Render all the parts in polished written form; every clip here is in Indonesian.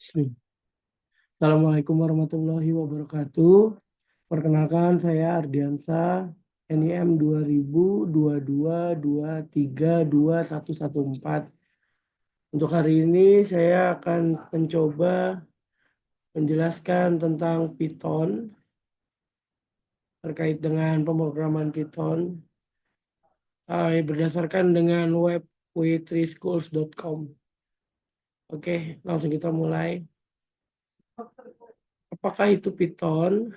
Bismillah. Assalamualaikum warahmatullahi wabarakatuh. Perkenalkan saya Ardiansa, NIM 2022232114. Untuk hari ini saya akan mencoba menjelaskan tentang Python terkait dengan pemrograman Python berdasarkan dengan web w3schools.com. Oke, langsung kita mulai. Apakah itu Python?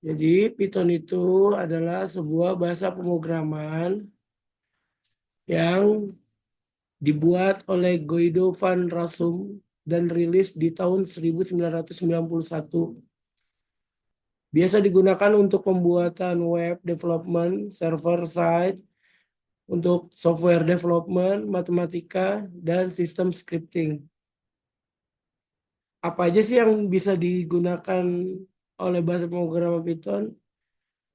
Jadi Python itu adalah sebuah bahasa pemrograman yang dibuat oleh Guido van Rossum dan rilis di tahun 1991. Biasa digunakan untuk pembuatan web development, server side, untuk software development, matematika, dan sistem scripting. Apa aja sih yang bisa digunakan oleh bahasa pemrograman Python?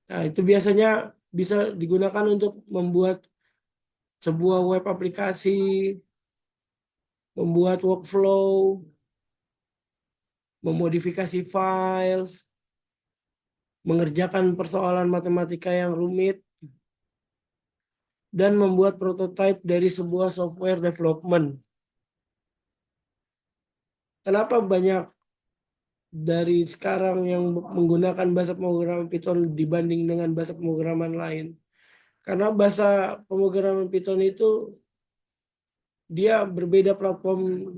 Nah, itu biasanya bisa digunakan untuk membuat sebuah web aplikasi, membuat workflow, memodifikasi files, mengerjakan persoalan matematika yang rumit, dan membuat prototipe dari sebuah software development. Kenapa banyak dari sekarang yang menggunakan bahasa pemrograman Python dibanding dengan bahasa pemrograman lain? Karena bahasa pemrograman Python itu dia berbeda platform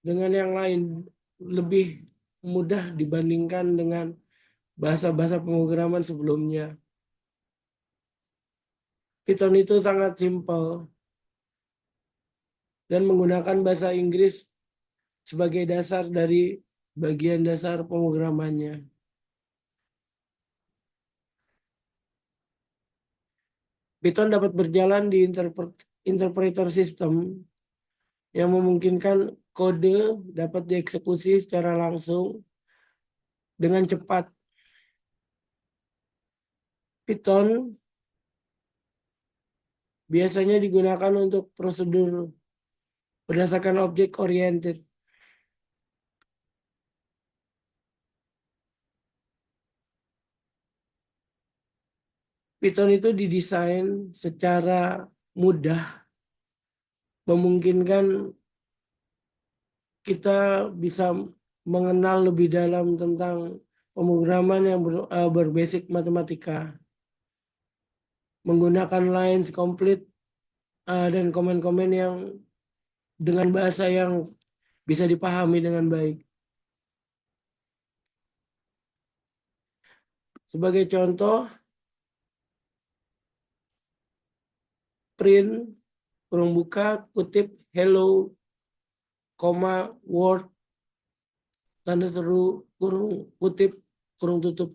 dengan yang lain, lebih mudah dibandingkan dengan bahasa-bahasa pemrograman sebelumnya. Python itu sangat simpel dan menggunakan bahasa Inggris sebagai dasar dari bagian dasar pemrogramannya. Python dapat berjalan di interpreter system yang memungkinkan kode dapat dieksekusi secara langsung dengan cepat. Python biasanya digunakan untuk prosedur berdasarkan object oriented. Python itu didesain secara mudah, memungkinkan kita bisa mengenal lebih dalam tentang pemrograman yang berbasic matematika, menggunakan lines complete dan komen-komen yang dengan bahasa yang bisa dipahami dengan baik. Sebagai contoh, print kurung buka kutip hello, word tanda seru kurung kutip kurung tutup.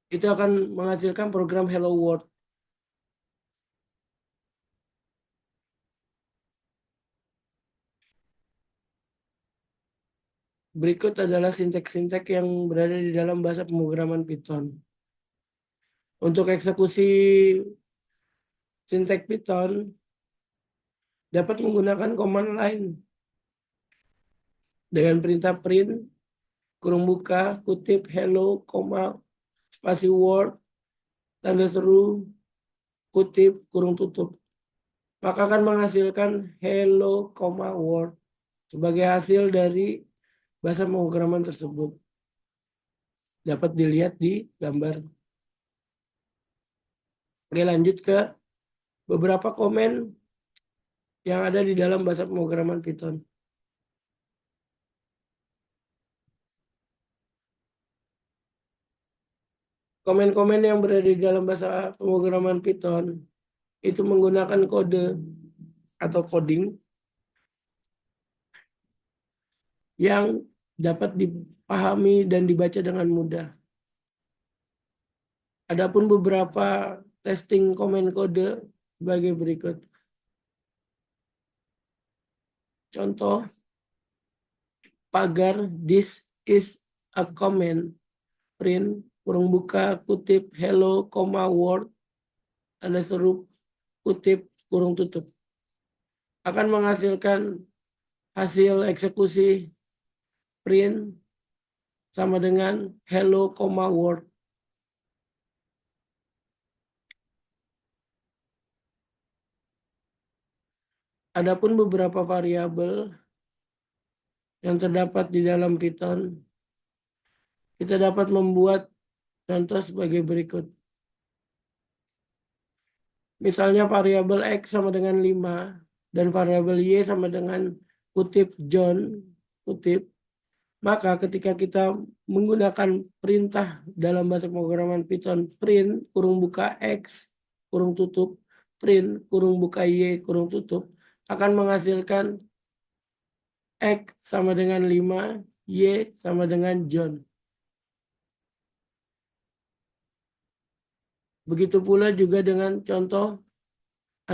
Itu akan menghasilkan program hello world. Berikut adalah sinteks-sinteks yang berada di dalam bahasa pemrograman Python. Untuk eksekusi sinteks Python dapat menggunakan command line dengan perintah print kurung buka kutip hello, spasi word tanda seru kutip kurung tutup. Maka akan menghasilkan hello, word sebagai hasil dari bahasa pemrograman tersebut. Dapat dilihat di gambar. Oke, lanjut ke beberapa komen yang ada di dalam bahasa pemrograman Python. Komen-komen yang berada di dalam bahasa pemrograman Python itu menggunakan kode atau coding yang dapat dipahami dan dibaca dengan mudah. Adapun beberapa testing komen kode sebagai berikut. Contoh, pagar this is a comment, print kurung buka kutip hello, word tanda seru kutip kurung tutup, akan menghasilkan hasil eksekusi print sama dengan hello, world. Adapun beberapa variabel yang terdapat di dalam Python, kita dapat membuat contoh sebagai berikut. Misalnya variabel X sama dengan 5 dan variabel Y sama dengan kutip John, kutip. Maka ketika kita menggunakan perintah dalam bahasa pemrograman Python print kurung buka X kurung tutup print kurung buka Y kurung tutup akan menghasilkan X sama dengan 5, Y sama dengan John. Begitu pula juga dengan contoh,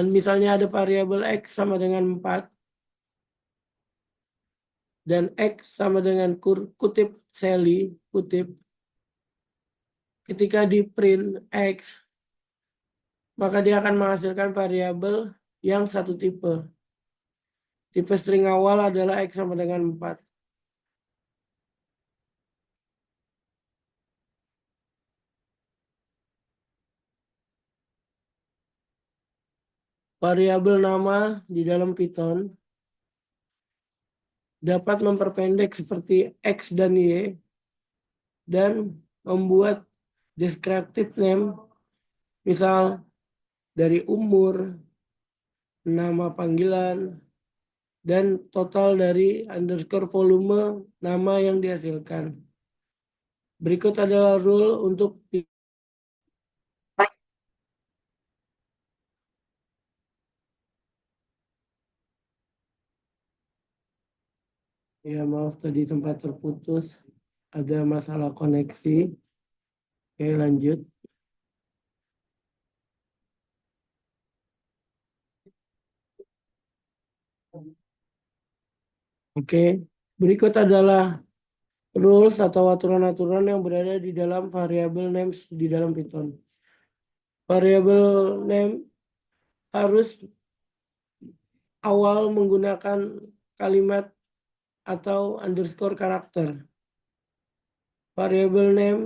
misalnya ada variabel X sama dengan 4 dan X sama dengan kutip Sally, kutip. Ketika di print X, maka dia akan menghasilkan variabel yang satu tipe. Tipe string awal adalah X sama dengan 4. Variabel nama di dalam Python dapat memperpendek seperti X dan Y dan membuat descriptive name, misal dari umur, nama panggilan, dan total dari underscore volume nama yang dihasilkan. Berikut adalah rule untuk ya maaf tadi tempat terputus, ada masalah koneksi. Oke, lanjut. Oke, berikut adalah rules atau aturan-aturan yang berada di dalam variabel names di dalam Python. Variabel name harus awal menggunakan kalimat atau underscore karakter. Variabel name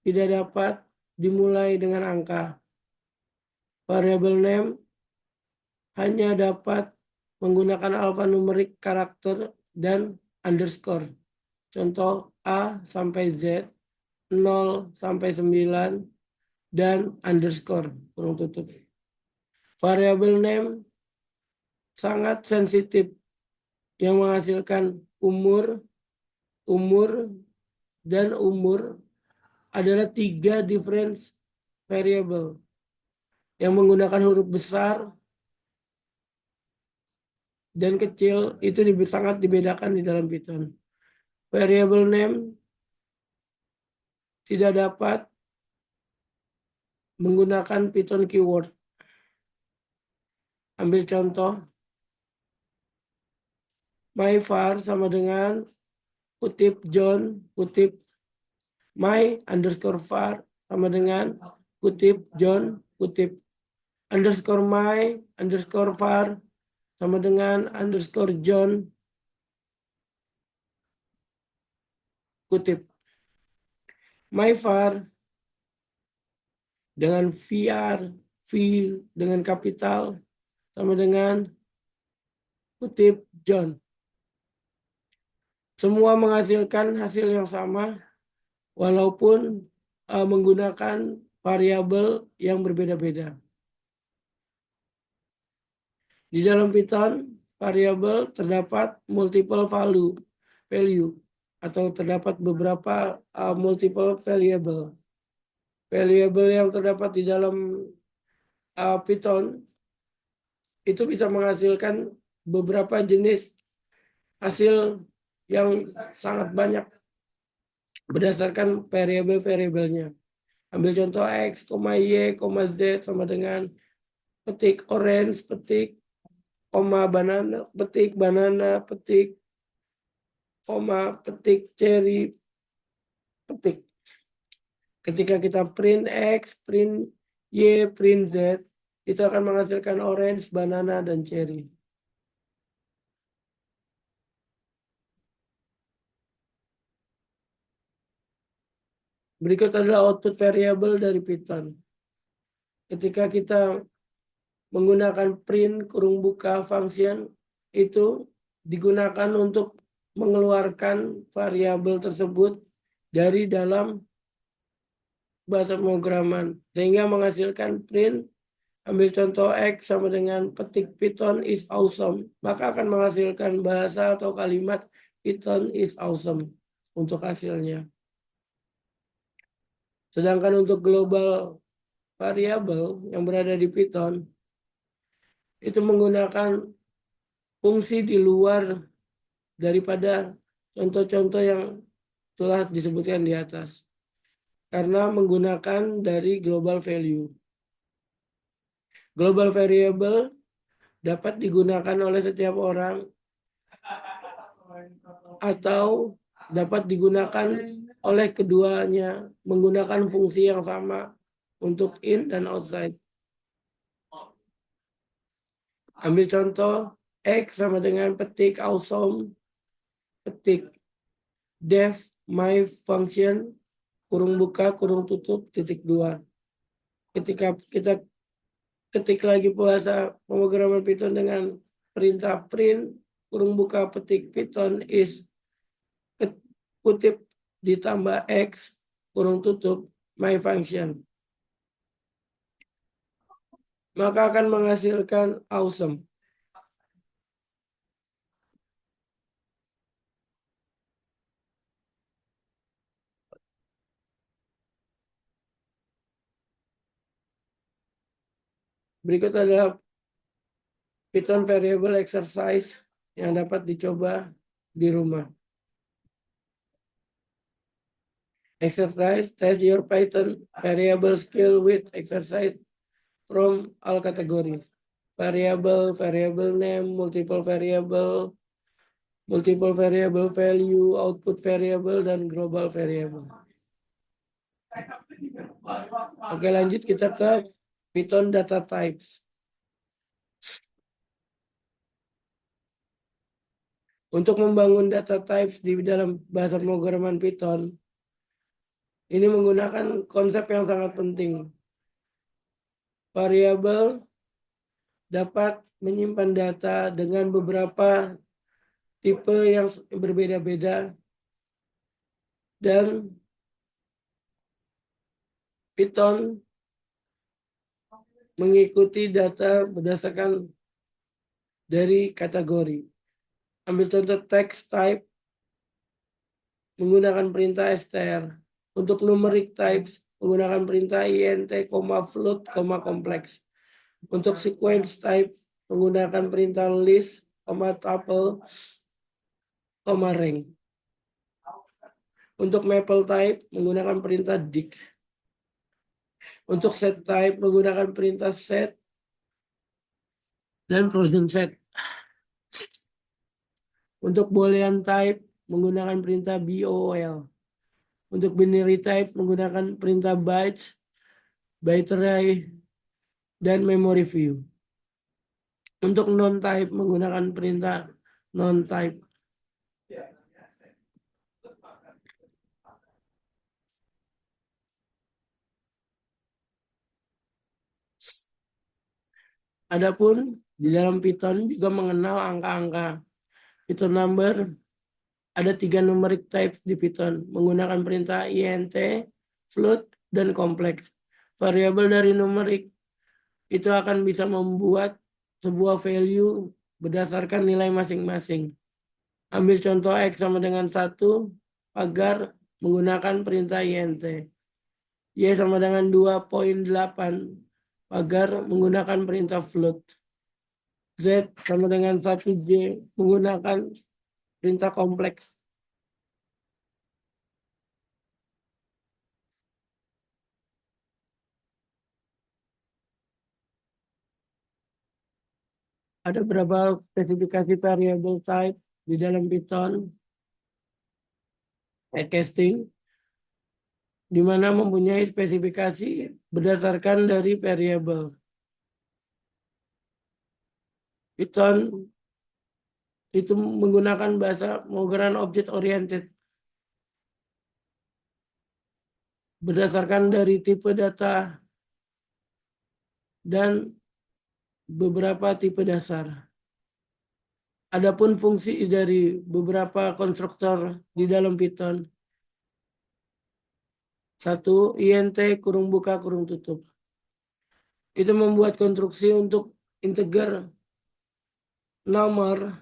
tidak dapat dimulai dengan angka. Variabel name hanya dapat menggunakan alfanumerik karakter dan underscore. Contoh A sampai Z, 0 sampai 9, dan underscore, kurung tutup. Variabel name sangat sensitif yang menghasilkan umur, dan umur adalah 3 different variable yang menggunakan huruf besar dan kecil itu sangat dibedakan di dalam Python. Variable name tidak dapat menggunakan Python keyword. Ambil contoh, myvar sama dengan kutip John, kutip my underscore var sama dengan kutip John, kutip underscore my underscore var sama dengan underscore John, kutip. My var dengan VR, V dengan kapital sama dengan kutip John. Semua menghasilkan hasil yang sama walaupun menggunakan variabel yang berbeda-beda. Di dalam Python, variabel terdapat multiple value atau terdapat beberapa multiple variable. Variable yang terdapat di dalam Python itu bisa menghasilkan beberapa jenis hasil yang sangat banyak berdasarkan variabel-variabelnya. Ambil contoh X, Y, Z sama dengan petik orange, petik, banana, petik banana, petik, petik cherry, petik. Ketika kita print X, print Y, print Z, itu akan menghasilkan orange, banana, dan cherry. Berikut adalah output variabel dari Python. Ketika kita menggunakan print kurung buka function, itu digunakan untuk mengeluarkan variabel tersebut dari dalam bahasa pemrograman sehingga menghasilkan print. Ambil contoh X sama dengan petik Python is awesome, maka akan menghasilkan bahasa atau kalimat Python is awesome untuk hasilnya. Sedangkan untuk global variabel yang berada di Python itu menggunakan fungsi di luar daripada contoh-contoh yang telah disebutkan di atas karena menggunakan dari global value. Global variable dapat digunakan oleh setiap orang atau dapat digunakan oleh keduanya menggunakan fungsi yang sama untuk in dan outside. Ambil contoh X sama dengan petik awesome, petik def my function kurung buka kurung tutup titik 2. Ketika kita ketik lagi bahasa pemrograman Python dengan perintah print kurung buka petik Python is kutip ditambah X kurung tutup my function, maka akan menghasilkan awesome. Berikut adalah Python variable exercise yang dapat dicoba di rumah. Exercise, test your Python variable skill with exercise from all categories. Variable, variable name, multiple variable value, output variable, dan global variable. Oke, lanjut kita ke Python data types. Untuk membangun data types di dalam bahasa pemrograman Python, ini menggunakan konsep yang sangat penting. Variabel dapat menyimpan data dengan beberapa tipe yang berbeda-beda dan Python mengikuti data berdasarkan dari kategori. Ambil contoh text type menggunakan perintah str. Untuk numeric types menggunakan perintah int, float, complex. Untuk sequence type menggunakan perintah list, tuple, rank. Untuk maple type menggunakan perintah dict. Untuk set type menggunakan perintah set dan frozen set. Untuk boolean type menggunakan perintah bol. Untuk binary type menggunakan perintah bytes, byte array, dan memory view. Untuk non-type menggunakan perintah non-type. Adapun di dalam Python juga mengenal angka-angka. Python number ada 3 numeric type di Python menggunakan perintah int, float, dan complex. Variabel dari numerik itu akan bisa membuat sebuah value berdasarkan nilai masing-masing. Ambil contoh X sama dengan 1 agar menggunakan perintah int. Y sama dengan 2.8 agar menggunakan perintah float. Z sama dengan 1J menggunakan perintah kompleks. Ada berapa spesifikasi variable type di dalam Python casting, di mana mempunyai spesifikasi berdasarkan dari variable. Python itu menggunakan bahasa pemrograman object oriented. berdasarkan dari tipe data dan beberapa tipe dasar. Adapun fungsi dari beberapa konstruktor di dalam Python. Satu, int kurung buka kurung tutup. Itu membuat konstruksi untuk integer nomor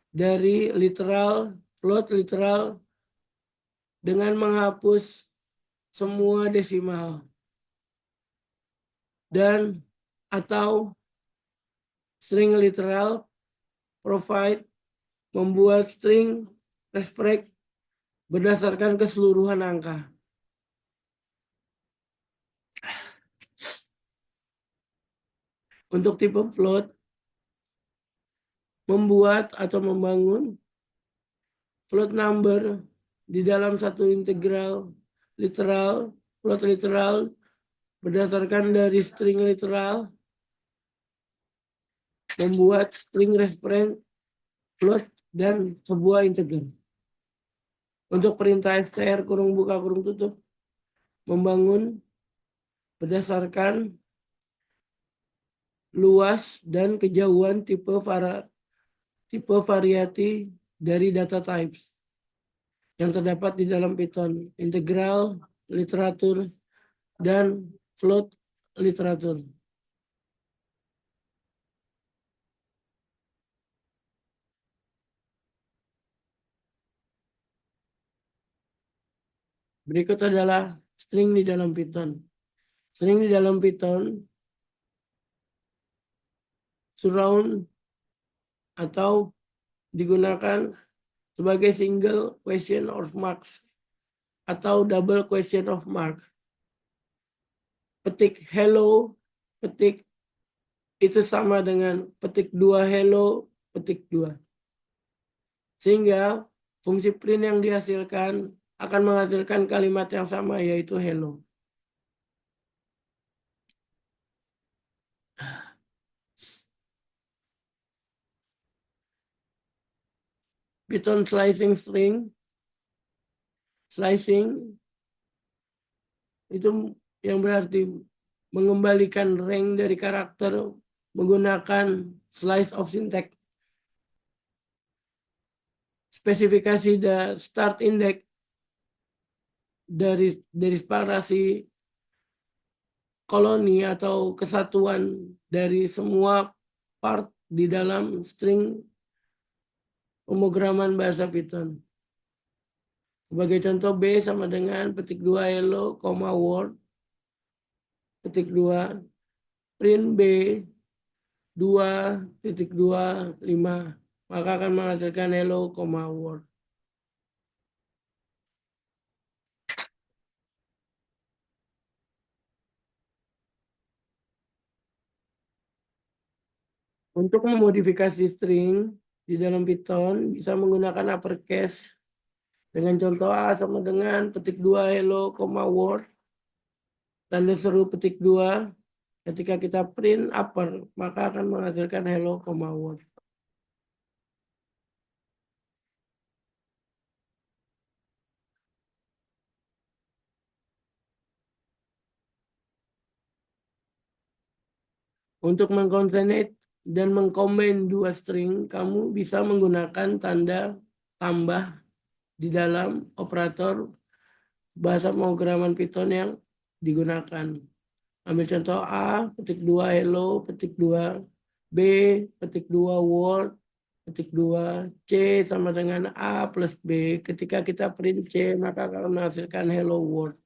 dari literal, float literal dengan menghapus semua desimal. Dan atau string literal provide membuat string respect berdasarkan keseluruhan angka. Untuk tipe float, membuat atau membangun float number di dalam satu integral literal, float literal berdasarkan dari string literal, membuat string reference, float, dan sebuah integer. Untuk perintah str kurung buka kurung tutup, membangun berdasarkan luas dan kejauhan tipe variati dari data types yang terdapat di dalam Python, integral, literatur, dan float literatur. Berikut adalah string di dalam Python. String di dalam Python surround atau digunakan sebagai single question of marks atau double question of mark. Petik hello, petik itu sama dengan petik 2 hello, petik 2. Sehingga fungsi print yang dihasilkan akan menghasilkan kalimat yang sama, yaitu hello. Python slicing string, slicing itu yang berarti mengembalikan rank dari karakter menggunakan slice of syntax. Spesifikasi start index dari separasi koloni atau kesatuan dari semua part di dalam string pemrograman bahasa Python. Sebagai contoh, B sama dengan petik 2 hello, word, petik 2, print B 2.25, maka akan menghasilkan hello, word. Untuk memodifikasi string di dalam Python bisa menggunakan uppercase dengan contoh A sama dengan petik 2 hello, word, tanda seru petik 2. Ketika kita print upper, maka akan menghasilkan hello, word. Untuk mengconcatenate dan mengcombine dua string, kamu bisa menggunakan tanda tambah di dalam operator bahasa pemrograman Python yang digunakan. Ambil contoh A, petik 2 hello, petik 2 B, petik 2 word, petik 2 C sama dengan A plus B. Ketika kita print C, maka akan menghasilkan hello world.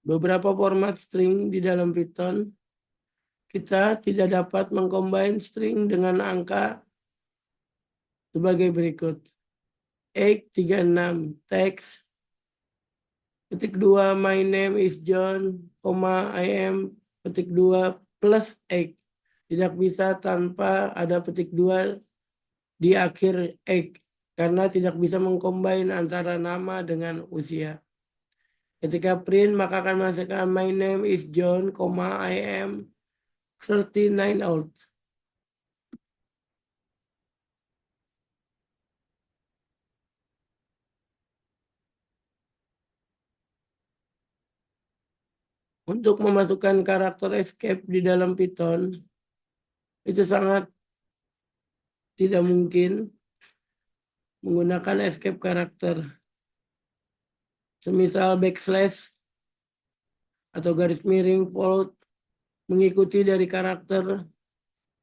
Beberapa format string di dalam Python, kita tidak dapat mengcombine string dengan angka sebagai berikut. 836 text, petik 2 my name is John, I am, petik 2 plus 8. Tidak bisa tanpa ada petik 2 di akhir egg, karena tidak bisa mengcombine antara nama dengan usia. Ketika print, maka akan menghasilkan my name is John, I am 39 old. Untuk memasukkan karakter escape di dalam Python, itu sangat tidak mungkin menggunakan escape karakter. Semisal backslash atau garis miring fold mengikuti dari karakter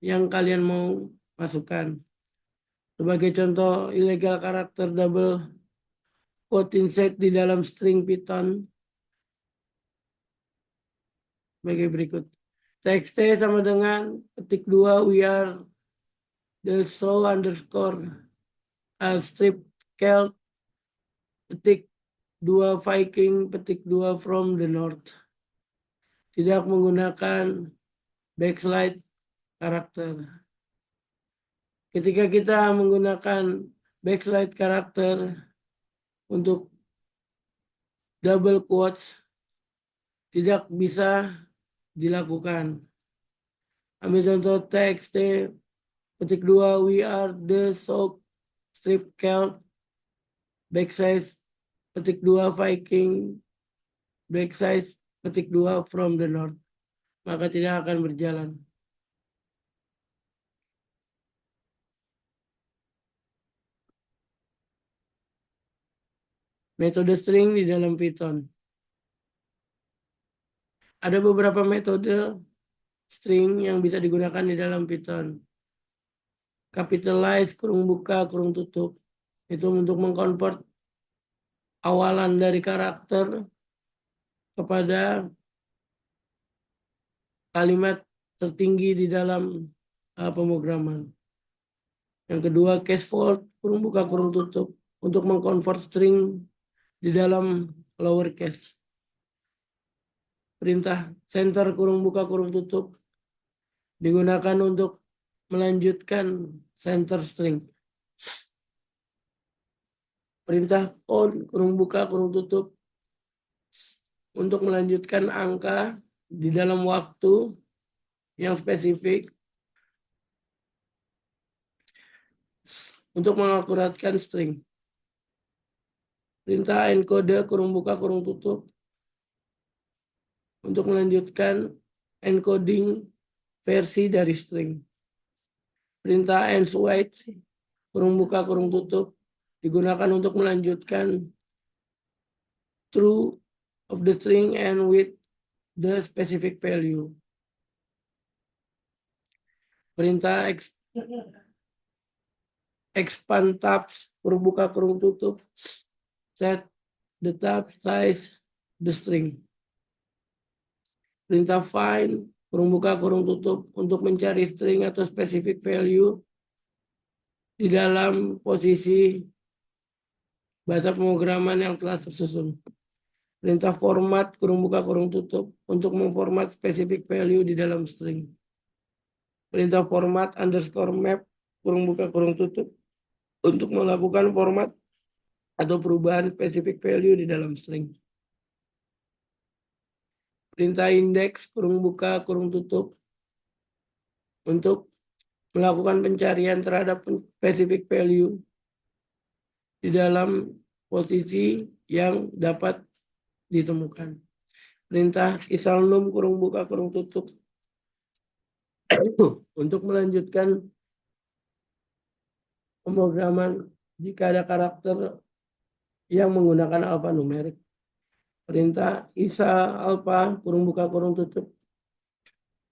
yang kalian mau masukkan. Sebagai contoh, illegal karakter double quote insert di dalam string Python sebagai berikut. Txt sama dengan ketik 2 we are the show underscore strip celt petik 2 Viking petik 2 from the north. Tidak menggunakan backslide karakter. Ketika kita menggunakan backslide karakter untuk double quotes tidak bisa dilakukan. Ambil contoh txt petik 2 we are the sock strip celt backslash petik 2 Viking backslash petik 2 from the north, maka tidak akan berjalan. Metode string di dalam Python. Ada beberapa metode string yang bisa digunakan di dalam Python. Capitalize, kurung buka, kurung tutup. Itu untuk mengkonvert awalan dari karakter kepada kalimat tertinggi di dalam pemrograman. Yang kedua, case fold, kurung buka, kurung tutup. Untuk mengkonvert string di dalam lowercase. Perintah center, kurung buka, kurung tutup digunakan untuk melanjutkan center string. Perintah on, kurung buka, kurung tutup untuk melanjutkan angka di dalam waktu yang spesifik untuk mengakuratkan string. Perintah encode, kurung buka, kurung tutup untuk melanjutkan encoding versi dari string. Perintah ends-wait, kurung buka, kurung tutup digunakan untuk melanjutkan true of the string and with the specific value. Perintah expand tabs, kurung buka, kurung tutup, set the tab size the string. Perintah find, kurung buka, kurung tutup untuk mencari string atau specific value di dalam posisi bahasa pemrograman yang telah tersusun. Perintah format, kurung buka, kurung tutup untuk memformat specific value di dalam string. Perintah format underscore map, kurung buka, kurung tutup untuk melakukan format atau perubahan specific value di dalam string. Perintah index, kurung buka, kurung tutup untuk melakukan pencarian terhadap specific value di dalam posisi yang dapat ditemukan. Perintah isalnum, kurung buka, kurung tutup untuk melanjutkan pemrograman jika ada karakter yang menggunakan alfanumerik. Perintah isa alpha, kurung buka, kurung tutup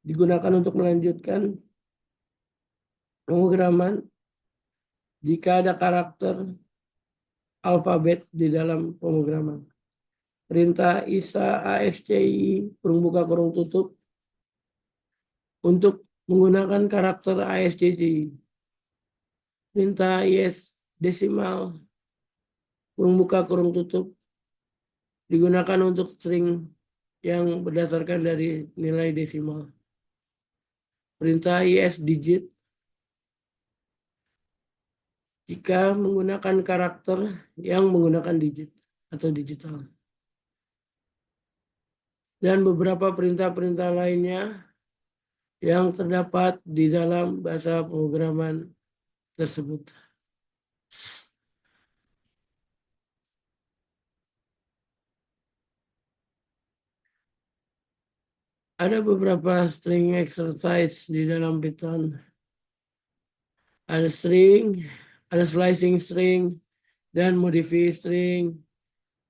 digunakan untuk melanjutkan pemrograman jika ada karakter alfabet di dalam pemrograman. Perintah isa asci, kurung buka, kurung tutup untuk menggunakan karakter asci. Perintah yes desimal, kurung buka, kurung tutup digunakan untuk string yang berdasarkan dari nilai desimal. Perintah yes digit jika menggunakan karakter yang menggunakan digit atau digital. Dan beberapa perintah-perintah lainnya yang terdapat di dalam bahasa pemrograman tersebut. Ada beberapa string exercise di dalam Python. Ada string, ada slicing string, dan modify string,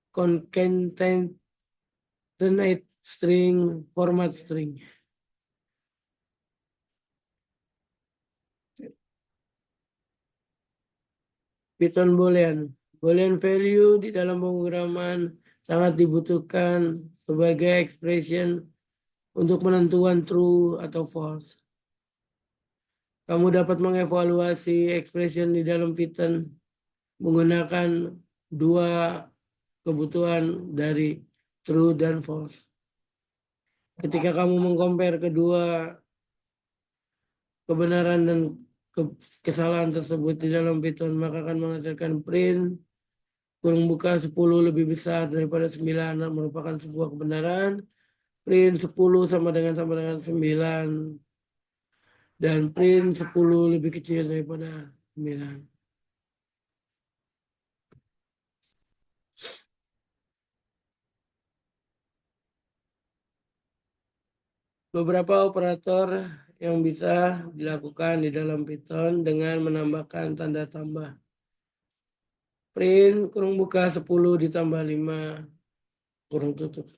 concatenate string, format string. Python Boolean. Boolean value di dalam pemrograman sangat dibutuhkan sebagai expression untuk penentuan true atau false. Kamu dapat mengevaluasi expression di dalam Python menggunakan dua kebutuhan dari true dan false. Ketika kamu mengcompare kedua kebenaran dan kesalahan tersebut di dalam Python, maka akan menghasilkan print kurung buka 10 lebih besar daripada 9 merupakan sebuah kebenaran. Print 10 sama dengan 9 dan print 10 lebih kecil daripada 9. Beberapa operator yang bisa dilakukan di dalam Python dengan menambahkan tanda tambah. Print kurung buka 10 ditambah 5 kurung tutup.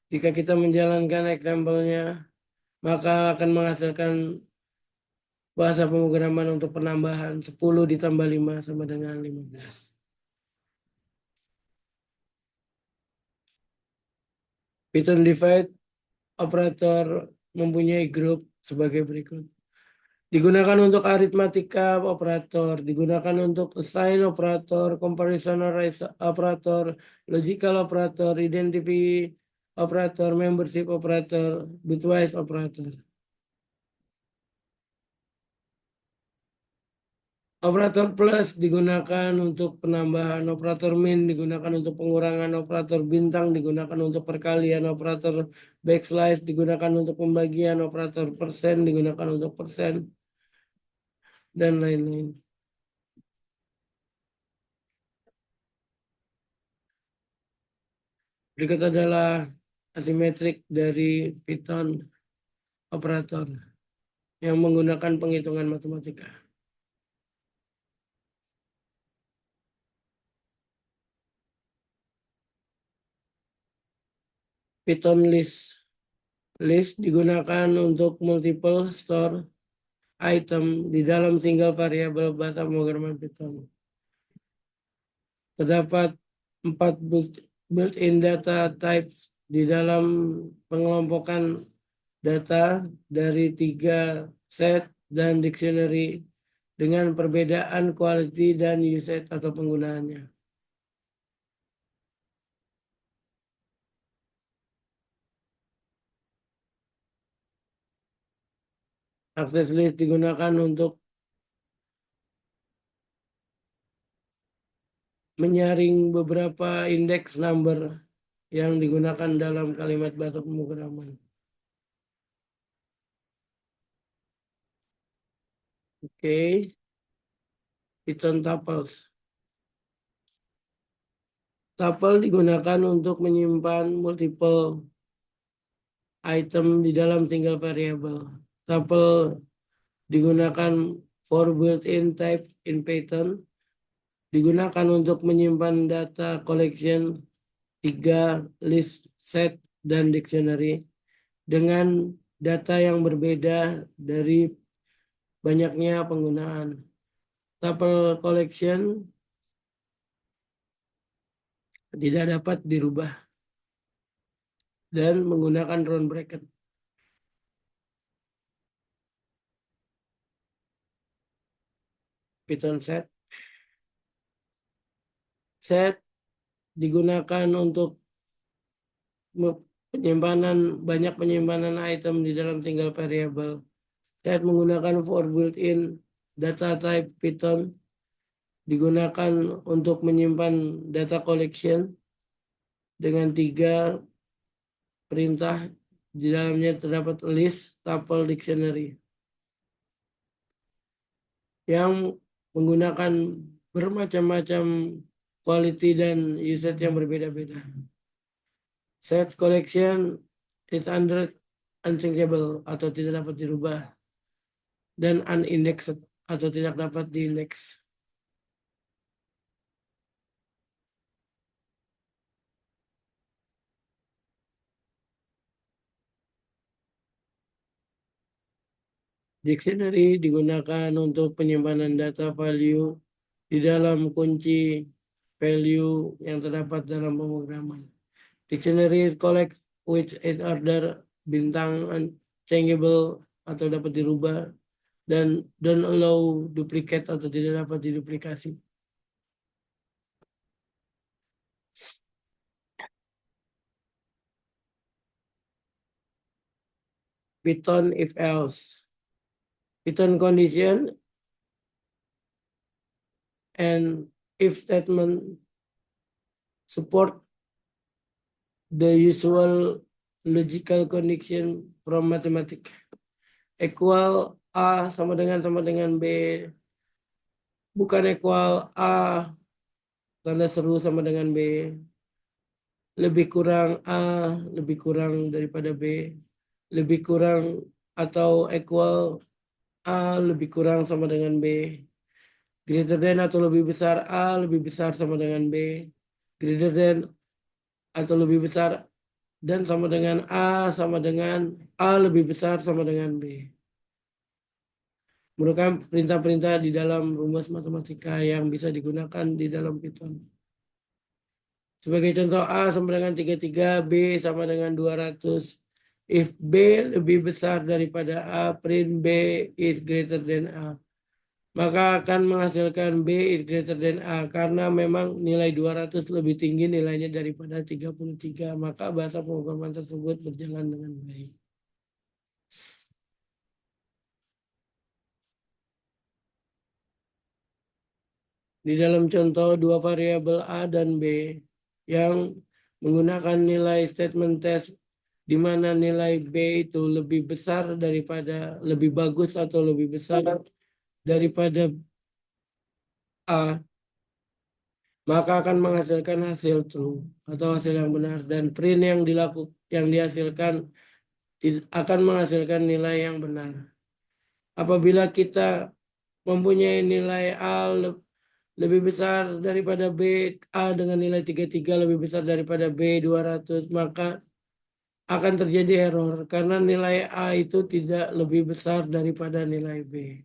Jika kita menjalankan example-nya, maka akan menghasilkan bahasa pemrograman untuk penambahan 10 ditambah 5 sama dengan 15. Python divide operator mempunyai grup sebagai berikut. Digunakan untuk aritmatika operator, digunakan untuk assign operator, comparison operator, logical operator, identify operator, membership operator, bitwise operator. Operator plus digunakan untuk penambahan, operator min digunakan untuk pengurangan, operator bintang digunakan untuk perkalian, operator backslash digunakan untuk pembagian, operator persen digunakan untuk persen, dan lain-lain. Berikut adalah asimetrik dari Python operator yang menggunakan penghitungan matematika. Python list. List digunakan untuk multiple store item di dalam single variable bahasa pemrograman Python. Terdapat 4 built-in data types di dalam pengelompokan data dari 3 set dan dictionary dengan perbedaan quality dan usage atau penggunaannya. Access list digunakan untuk menyaring beberapa index number yang digunakan dalam kalimat bahasa pemrograman. Oke, Python tuples. Tuple digunakan untuk menyimpan multiple item di dalam single variable. Tuple digunakan for built-in type in Python. Digunakan untuk menyimpan data collection 3 list, set, dan dictionary dengan data yang berbeda dari banyaknya penggunaan. Tuple collection tidak dapat dirubah dan menggunakan round bracket. Python set. Set digunakan untuk banyak penyimpanan item di dalam single variable. Set menggunakan for built-in data type Python digunakan untuk menyimpan data collection dengan 3 perintah. Di dalamnya terdapat list, tuple, dictionary yang menggunakan bermacam-macam quality dan usage yang berbeda-beda. Set collection is under unchangeable atau tidak dapat dirubah, dan unindexed atau tidak dapat diindeks. Dictionary digunakan untuk penyimpanan data value di dalam kunci value yang terdapat dalam pemrograman. Dictionary collect which is order bintang unchangeable atau dapat dirubah, dan don't allow duplicate atau tidak dapat diduplikasi. Python if else. Python condition and if statement support the usual logical condition from mathematics. Equal A sama dengan B, bukan equal A tanda seru sama dengan B, lebih kurang A lebih kurang daripada B, lebih kurang atau equal A lebih kurang sama dengan B, greater than atau lebih besar A lebih besar sama dengan B, greater than atau lebih besar dan sama dengan A sama dengan A lebih besar sama dengan B. Merupakan perintah-perintah di dalam rumus matematika yang bisa digunakan di dalam Python. Sebagai contoh, A sama dengan 33, B sama dengan 200. If B lebih besar daripada A, print B is greater than A. Maka akan menghasilkan B is greater than A. Karena memang nilai 200 lebih tinggi nilainya daripada 33. Maka bahasa pemrograman tersebut berjalan dengan baik. Di dalam contoh dua variabel A dan B yang menggunakan nilai statement test di mana nilai B itu lebih besar daripada, lebih bagus atau lebih besar daripada A, maka akan menghasilkan hasil true atau hasil yang benar, dan print yang dihasilkan akan menghasilkan nilai yang benar. Apabila kita mempunyai nilai A lebih besar daripada B, A dengan nilai 33 lebih besar daripada B 200, maka akan terjadi error karena nilai A itu tidak lebih besar daripada nilai B.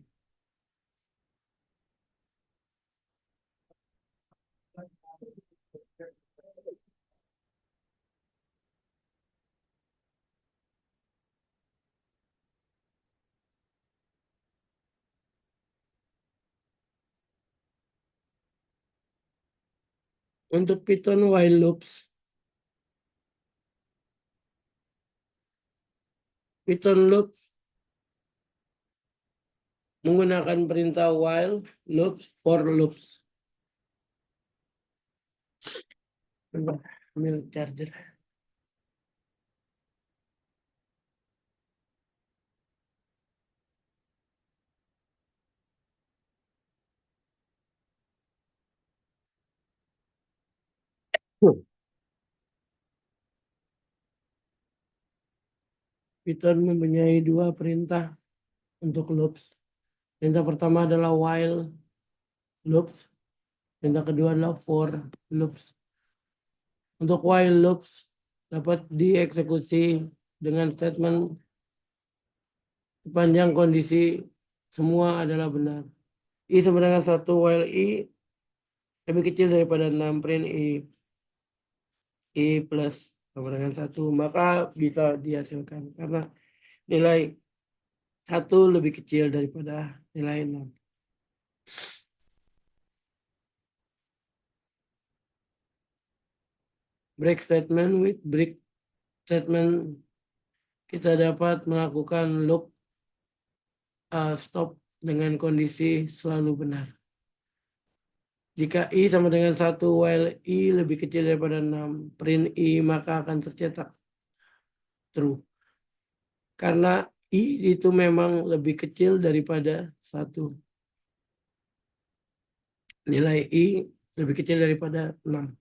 Untuk Python while loops, Python loops menggunakan perintah while, loops, for loops. Ambil charger. Python mempunyai dua perintah untuk loops. Perintah pertama adalah while loops. Perintah kedua adalah for loops. Untuk while loops dapat dieksekusi dengan statement sepanjang kondisi semua adalah benar. I sama dengan 1 while I lebih kecil daripada 6, print I plus sama dengan 1, maka bisa dihasilkan karena nilai 1 lebih kecil daripada nilai 6. Break statement, with break statement kita dapat melakukan loop stop dengan kondisi selalu benar. Jika I sama dengan 1 while I lebih kecil daripada 6, print I maka akan tercetak true. Karena I itu memang lebih kecil daripada 1. Nilai I lebih kecil daripada 6.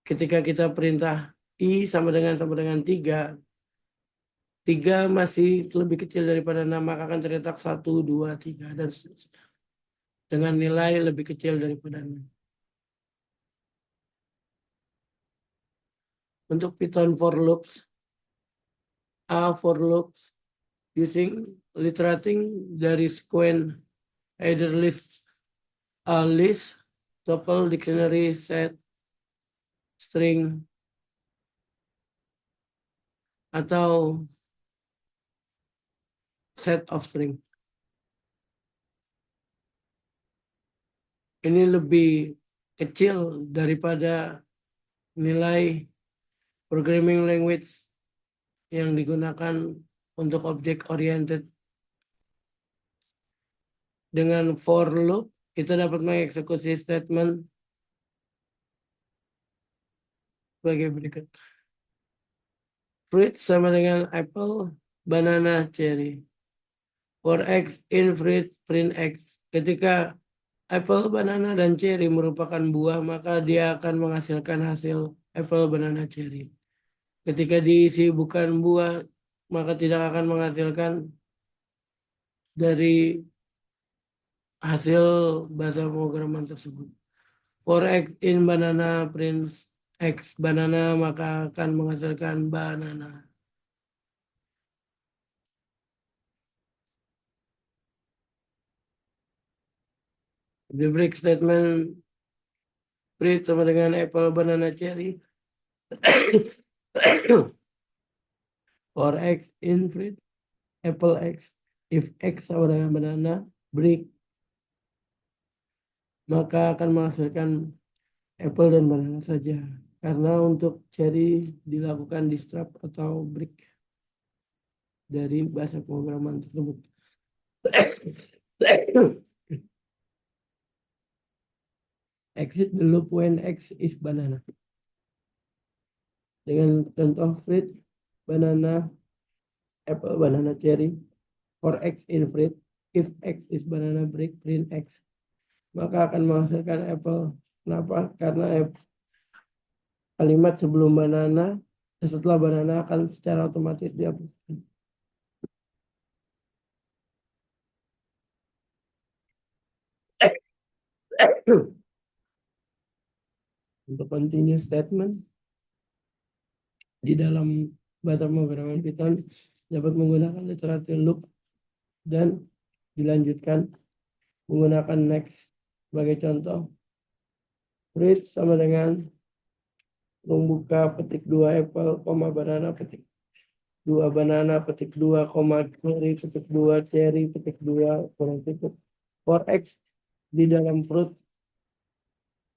ketika kita perintah I sama dengan 3, 3 masih lebih kecil daripada 6, maka akan tercetak 1, 2, 3, dan seterusnya. Dengan nilai lebih kecil daripada 6. Untuk Python for loops, A for loops using iterating dari sequence either list, tuple, dictionary, set, string, atau set of string. Ini lebih kecil daripada nilai programming language yang digunakan untuk object oriented. Dengan for loop, kita dapat mengeksekusi statement sebagai berikut. Fruit sama dengan apple, banana, cherry. For x in fruit, print x. Ketika apple, banana, dan cherry merupakan buah, maka dia akan menghasilkan hasil apple, banana, cherry. Ketika diisi bukan buah, maka tidak akan menghasilkan dari hasil bahasa pemrograman tersebut. For x in banana, print x banana, maka akan menghasilkan banana. The break statement print sama dengan apple, banana, cherry. For x in fruit, apple x. If x sama dengan banana, break, maka akan menghasilkan apple dan banana saja. Karena untuk cherry dilakukan disrupt atau break dari bahasa pemrograman tersebut. Exit the loop when x is banana. Dengan contoh fruit, banana, apple, banana, cherry. For x in fruit, if x is banana, break, print x. Maka akan menghasilkan apple. Kenapa? Karena kalimat sebelum banana, setelah banana akan secara otomatis dihapuskan. Untuk continue statement, di dalam bahasa pemrograman Python dapat menggunakan literature loop dan dilanjutkan menggunakan next. Sebagai contoh, fruit sama dengan membuka petik 2 apple, banana, petik 2 banana, petik 2, cherry, petik 2, cherry, petik 2, kurang cukup. For x di dalam fruit,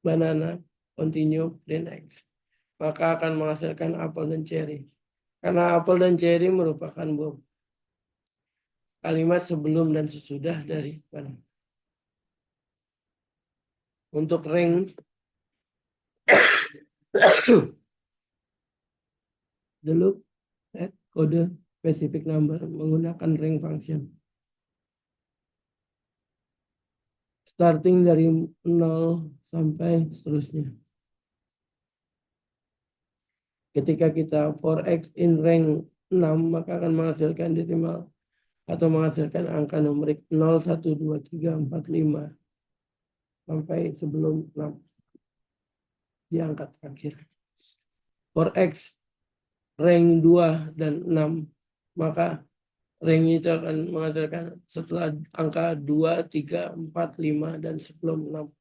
banana, continue, print x. Maka akan menghasilkan apel dan cherry. Karena apel dan cherry merupakan kalimat sebelum dan sesudah dari banana. Untuk rank, the loop set kode specific number menggunakan rank function. Starting dari 0 sampai seterusnya. Ketika kita for x in rank 6, maka akan menghasilkan desimal atau menghasilkan angka numerik 0, 1, 2, 3, 4, 5 sampai sebelum 6 di angka terakhir. For x rank 2 dan 6, maka rank itu akan menghasilkan setelah angka 2, 3, 4, 5 dan sebelum 6.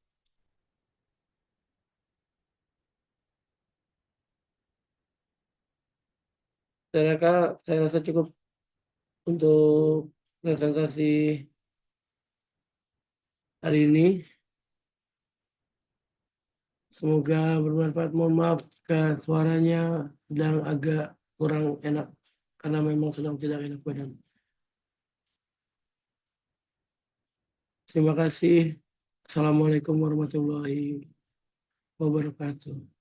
Saya rasa cukup untuk presentasi hari ini. Semoga bermanfaat. Mohon maaf jika suaranya sedang agak kurang enak karena memang sedang tidak enak badan. Terima kasih. Assalamualaikum warahmatullahi wabarakatuh.